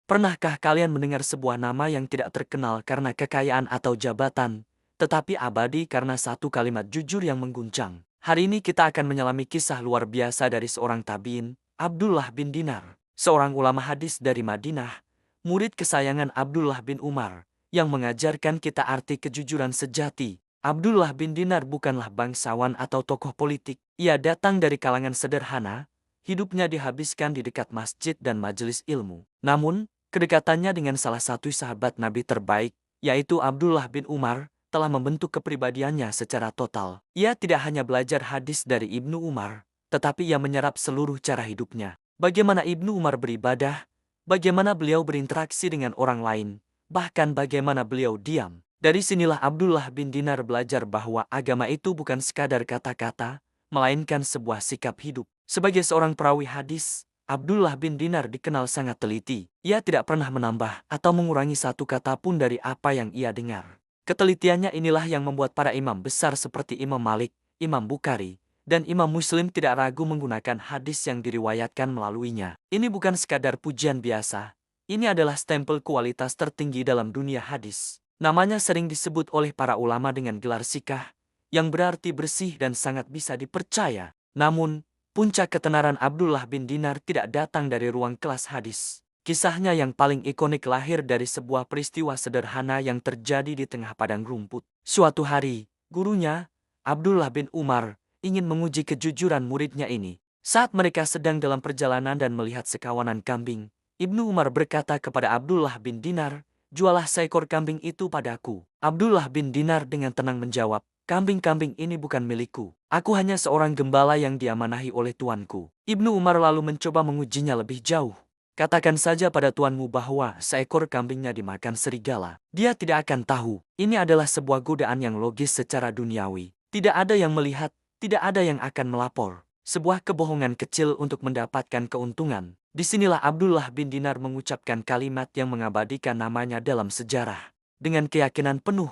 Pernahkah kalian mendengar sebuah nama yang tidak terkenal karena kekayaan atau jabatan, tetapi abadi karena satu kalimat jujur yang mengguncang? Hari ini kita akan menyelami kisah luar biasa dari seorang tabiin, Abdullah bin Dinar, seorang ulama hadis dari Madinah, murid kesayangan Abdullah bin Umar, yang mengajarkan kita arti kejujuran sejati. Abdullah bin Dinar bukanlah bangsawan atau tokoh politik. Ia datang dari kalangan sederhana, hidupnya dihabiskan di dekat masjid dan majelis ilmu. Namun, kedekatannya dengan salah satu sahabat Nabi terbaik, yaitu Abdullah bin Umar, telah membentuk kepribadiannya secara total. Ia tidak hanya belajar hadis dari Ibnu Umar, tetapi ia menyerap seluruh cara hidupnya. Bagaimana Ibnu Umar beribadah, bagaimana beliau berinteraksi dengan orang lain, bahkan bagaimana beliau diam. Dari sinilah Abdullah bin Dinar belajar bahwa agama itu bukan sekadar kata-kata, melainkan sebuah sikap hidup. Sebagai seorang perawi hadis, Abdullah bin Dinar dikenal sangat teliti. Ia tidak pernah menambah atau mengurangi satu kata pun dari apa yang ia dengar. Ketelitiannya inilah yang membuat para imam besar seperti Imam Malik, Imam Bukhari, dan Imam Muslim tidak ragu menggunakan hadis yang diriwayatkan melaluinya. Ini bukan sekadar pujian biasa. Ini adalah stempel kualitas tertinggi dalam dunia hadis. Namanya sering disebut oleh para ulama dengan gelar sikah, yang berarti bersih dan sangat bisa dipercaya. Namun, puncak ketenaran Abdullah bin Dinar tidak datang dari ruang kelas hadis. Kisahnya yang paling ikonik lahir dari sebuah peristiwa sederhana yang terjadi di tengah padang rumput. Suatu hari, gurunya, Abdullah bin Umar, ingin menguji kejujuran muridnya ini. Saat mereka sedang dalam perjalanan dan melihat sekawanan kambing, Ibnu Umar berkata kepada Abdullah bin Dinar, "Jualah seekor kambing itu padaku." Abdullah bin Dinar dengan tenang menjawab, "Kambing-kambing ini bukan milikku. Aku hanya seorang gembala yang diamanahi oleh tuanku." Ibnu Umar lalu mencoba mengujinya lebih jauh. "Katakan saja pada tuanmu bahwa seekor kambingnya dimakan serigala. Dia tidak akan tahu." Ini adalah sebuah godaan yang logis secara duniawi. Tidak ada yang melihat, tidak ada yang akan melapor. Sebuah kebohongan kecil untuk mendapatkan keuntungan. Disinilah Abdullah bin Dinar mengucapkan kalimat yang mengabadikan namanya dalam sejarah. Dengan keyakinan penuh,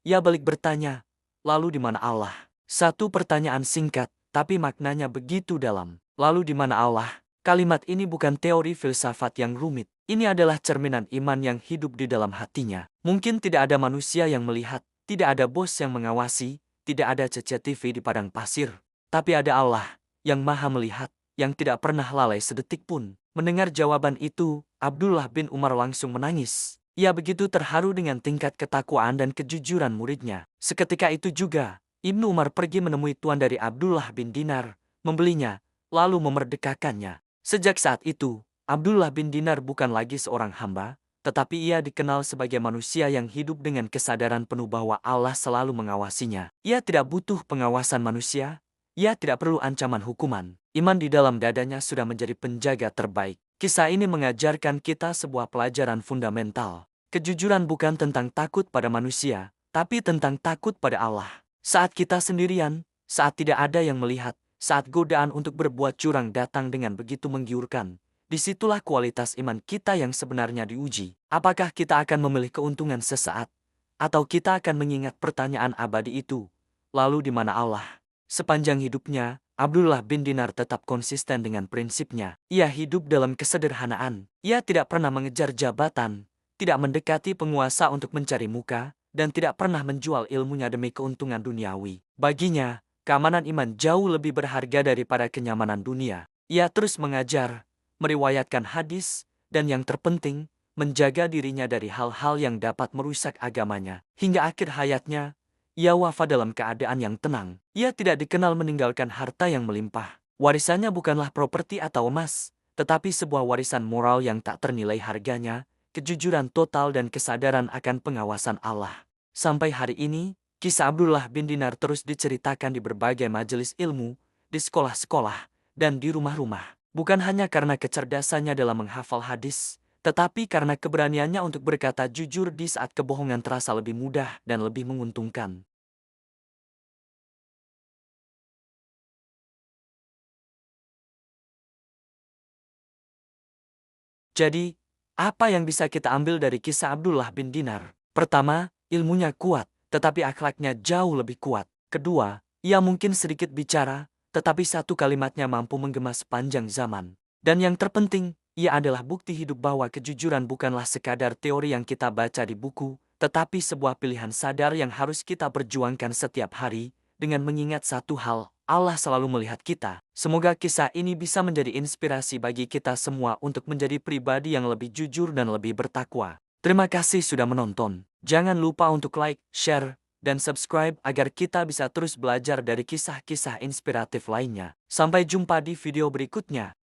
ia balik bertanya, "Lalu di mana Allah?" Satu pertanyaan singkat, tapi maknanya begitu dalam. Lalu di mana Allah? Kalimat ini bukan teori filsafat yang rumit. Ini adalah cerminan iman yang hidup di dalam hatinya. Mungkin tidak ada manusia yang melihat, tidak ada bos yang mengawasi, tidak ada CCTV di padang pasir. Tapi ada Allah, yang maha melihat, yang tidak pernah lalai sedetik pun. Mendengar jawaban itu, Abdullah bin Umar langsung menangis. Ia begitu terharu dengan tingkat ketakwaan dan kejujuran muridnya. Seketika itu juga, Ibnu Umar pergi menemui tuan dari Abdullah bin Dinar, membelinya, lalu memerdekakannya. Sejak saat itu, Abdullah bin Dinar bukan lagi seorang hamba, tetapi ia dikenal sebagai manusia yang hidup dengan kesadaran penuh bahwa Allah selalu mengawasinya. Ia tidak butuh pengawasan manusia, ia tidak perlu ancaman hukuman. Iman di dalam dadanya sudah menjadi penjaga terbaik. Kisah ini mengajarkan kita sebuah pelajaran fundamental. Kejujuran bukan tentang takut pada manusia, tapi tentang takut pada Allah. Saat kita sendirian, saat tidak ada yang melihat, saat godaan untuk berbuat curang datang dengan begitu menggiurkan, disitulah kualitas iman kita yang sebenarnya diuji. Apakah kita akan memilih keuntungan sesaat, atau kita akan mengingat pertanyaan abadi itu, lalu di mana Allah? Sepanjang hidupnya, Abdullah bin Dinar tetap konsisten dengan prinsipnya. Ia hidup dalam kesederhanaan. Ia tidak pernah mengejar jabatan, tidak mendekati penguasa untuk mencari muka, dan tidak pernah menjual ilmunya demi keuntungan duniawi. Baginya, keamanan iman jauh lebih berharga daripada kenyamanan dunia. Ia terus mengajar, meriwayatkan hadis, dan yang terpenting, menjaga dirinya dari hal-hal yang dapat merusak agamanya. Hingga akhir hayatnya, ia wafat dalam keadaan yang tenang. Ia tidak dikenal meninggalkan harta yang melimpah. Warisannya bukanlah properti atau emas, tetapi sebuah warisan moral yang tak ternilai harganya, kejujuran total dan kesadaran akan pengawasan Allah. Sampai hari ini, kisah Abdullah bin Dinar terus diceritakan di berbagai majelis ilmu, di sekolah-sekolah, dan di rumah-rumah. Bukan hanya karena kecerdasannya dalam menghafal hadis, tetapi karena keberaniannya untuk berkata jujur di saat kebohongan terasa lebih mudah dan lebih menguntungkan. Jadi, apa yang bisa kita ambil dari kisah Abdullah bin Dinar? Pertama, ilmunya kuat, tetapi akhlaknya jauh lebih kuat. Kedua, ia mungkin sedikit bicara, tetapi satu kalimatnya mampu menggema sepanjang zaman. Dan yang terpenting, Ia adalah bukti hidup bahwa kejujuran bukanlah sekadar teori yang kita baca di buku, tetapi sebuah pilihan sadar yang harus kita perjuangkan setiap hari, dengan mengingat satu hal, Allah selalu melihat kita. Semoga kisah ini bisa menjadi inspirasi bagi kita semua untuk menjadi pribadi yang lebih jujur dan lebih bertakwa. Terima kasih sudah menonton. Jangan lupa untuk like, share, dan subscribe agar kita bisa terus belajar dari kisah-kisah inspiratif lainnya. Sampai jumpa di video berikutnya.